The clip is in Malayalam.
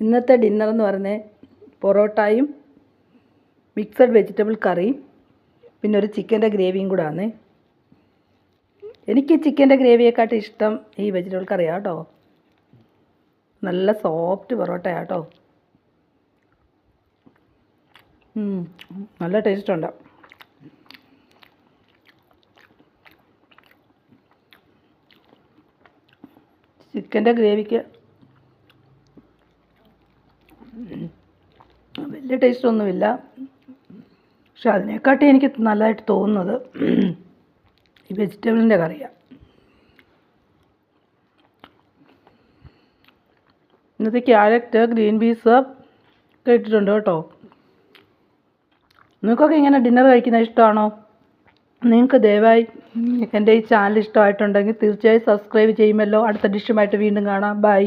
ഇന്നത്തെ ഡിന്നർ എന്ന് പറഞ്ഞാൽ പൊറോട്ടയും മിക്സഡ് വെജിറ്റബിൾ കറിയും പിന്നെ ഒരു ചിക്കൻ്റെ ഗ്രേവിയും കൂടെ ആണ്. എനിക്ക് ചിക്കൻ്റെ ഗ്രേവിയെക്കാട്ടും ഇഷ്ടം ഈ വെജിറ്റബിൾ കറിയാണ് കേട്ടോ. നല്ല സോഫ്റ്റ് പൊറോട്ടയാണ് കേട്ടോ. നല്ല ടേസ്റ്റുണ്ട്. ചിക്കൻ്റെ ഗ്രേവിക്ക് വലിയ ടേസ്റ്റൊന്നുമില്ല, പക്ഷെ അതിനെക്കാട്ടി എനിക്ക് നല്ലതായിട്ട് തോന്നുന്നത് ഈ വെജിറ്റബിളിൻ്റെ കറിയാണ്. ഇന്നത്തെ ക്യാരറ്റ്, ഗ്രീൻ പീസ് ഒക്കെ ഇട്ടിട്ടുണ്ട് കേട്ടോ. നിങ്ങൾക്കൊക്കെ ഇങ്ങനെ ഡിന്നർ കഴിക്കുന്നത് ഇഷ്ടമാണോ? നിങ്ങൾക്ക് ദയവായി എൻ്റെ ഈ ചാനൽ ഇഷ്ടമായിട്ടുണ്ടെങ്കിൽ തീർച്ചയായും സബ്സ്ക്രൈബ് ചെയ്യുമല്ലോ. അടുത്ത ഡിഷുമായിട്ട് വീണ്ടും കാണാം. ബൈ.